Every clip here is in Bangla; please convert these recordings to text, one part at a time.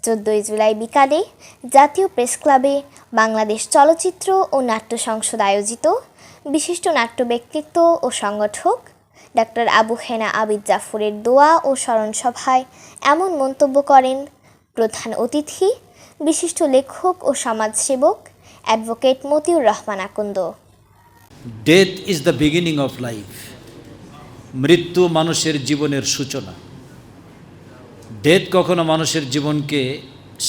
14 জুলাই বিকালে জাতীয় প্রেস ক্লাবে বাংলাদেশ চলচ্চিত্র ও নাট্য সংসদ আয়োজিত বিশিষ্ট নাট্য ব্যক্তিত্ব ও সংগঠক ডাক্তার আবু হেনা আবিদ জাফরের দোয়া ও স্মরণ সভায় এমন মন্তব্য করেন প্রধান অতিথি বিশিষ্ট লেখক ও সমাজসেবক advocate Motiur Rahman Akand. Death is the beginning of life. মৃত্যু মানুষের জীবনের সূচনা। ডেথ কখনো মানুষের জীবনকে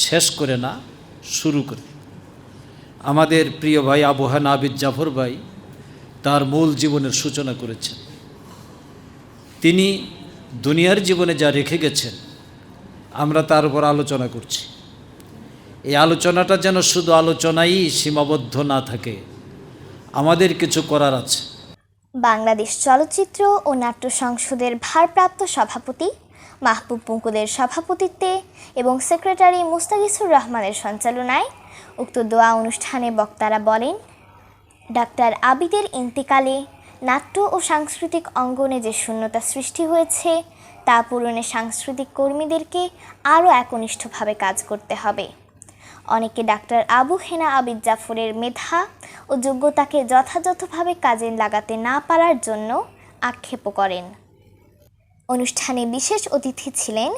শেষ করে না, শুরু করে। আমাদের প্রিয় ভাই আবু হেনা আবিদ জাফর ভাই তার মূল জীবনের সূচনা করেছেন। তিনি দুনিয়ার জীবনে যা রেখে গেছেন আমরা তার উপর আলোচনা করছি। এই আলোচনাটা যেন শুধু আলোচনাই সীমাবদ্ধ না থাকে, আমাদের কিছু করার আছে। বাংলাদেশ চলচ্চিত্র ও নাট্য সংসদের ভারপ্রাপ্ত সভাপতি মাহবুব মুকুলের সভাপতিত্বে এবং সেক্রেটারি মুস্তাগিছুর রহমানের সঞ্চালনায় উক্ত দোয়া অনুষ্ঠানে বক্তারা বলেন, ডাক্তার আবিদের ইন্তেকালে নাট্য ও সাংস্কৃতিক অঙ্গনে যে শূন্যতা সৃষ্টি হয়েছে তা পূরণে সাংস্কৃতিক কর্মীদেরকে আরও একনিষ্ঠভাবে কাজ করতে হবে। অনেকে ডাক্তার আবু হেনা আবিদ জাফরের মেধা ও যোগ্যতাকে যথাযথভাবে কাজে লাগাতে না পারার জন্য আক্ষেপ করেন। অনুষ্ঠানে বিশেষ অতিথি ছিলেন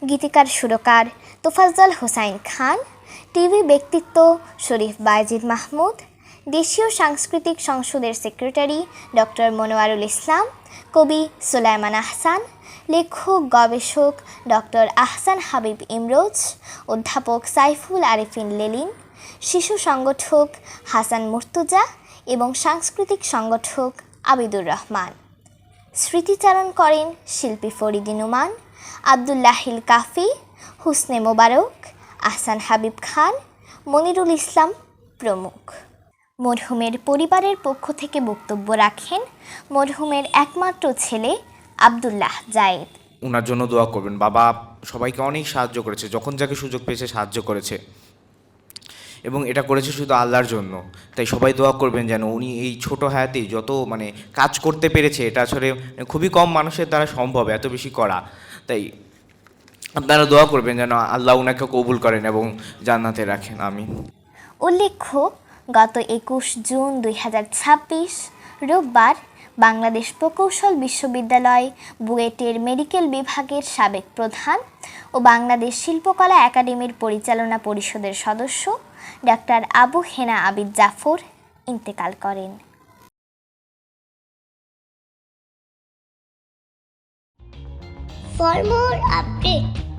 গীতিকার সুরকার তোফাজ্জল হোসাইন খান, টিভি ব্যক্তিত্ব শরীফ বায়েজিদ মাহমুদ, দেশীয় সাংস্কৃতিক সংসদের সেক্রেটারি ডক্টর মনোয়ারুল ইসলাম, কবি সুলাইমান আহসান, লেখক গবেষক ডক্টর আহসান হাবিব ইমরোজ, অধ্যাপক সাইফুল আরেফিন লেলিন, শিশু সংগঠক হাসান মুর্তজা এবং সাংস্কৃতিক সংগঠক আবিদুর রহমান। স্মৃতিচারণ করেন শিল্পী ফরিদি নুমান, আবদুল্লাহিল কাফি, হুসনে মোবারক, আহসান হাবিব খান, মনিরুল ইসলাম প্রমুখ। মরহুমের পরিবারের পক্ষ থেকে বক্তব্য রাখেন মরহুমের একমাত্র ছেলে আবদুল্লাহ জায়েদ। ওনার জন্য দোয়া করবেন। বাবা সবাইকে অনেক সাহায্য করেছে, যখন যাকে সুযোগ পেয়েছে সাহায্য করেছে এবং এটা করেছে শুধু আল্লাহর জন্য। তাই সবাই দোয়া করবেন যেন উনি এই ছোট হায়াতেই যত কাজ করতে পেরেছে, এটা আসলে খুবই কম মানুষের দ্বারা সম্ভব এত বেশি করা। তাই আপনারা দোয়া করবেন যেন আল্লাহ উনাকে কবুল করেন এবং জান্নাতে রাখেন। আমিন। উল্লেখ্য, গত 21 জুন 2026 রোববার বাংলাদেশ প্রকৌশল বিশ্ববিদ্যালয় বুয়েটের মেডিকেল বিভাগের সাবেক প্রধান ও বাংলাদেশ শিল্পকলা একাডেমির পরিচালনা পরিষদের সদস্য ডাক্তার আবু হেনা আবিদ জাফর ইন্তেকাল করেন। For more updates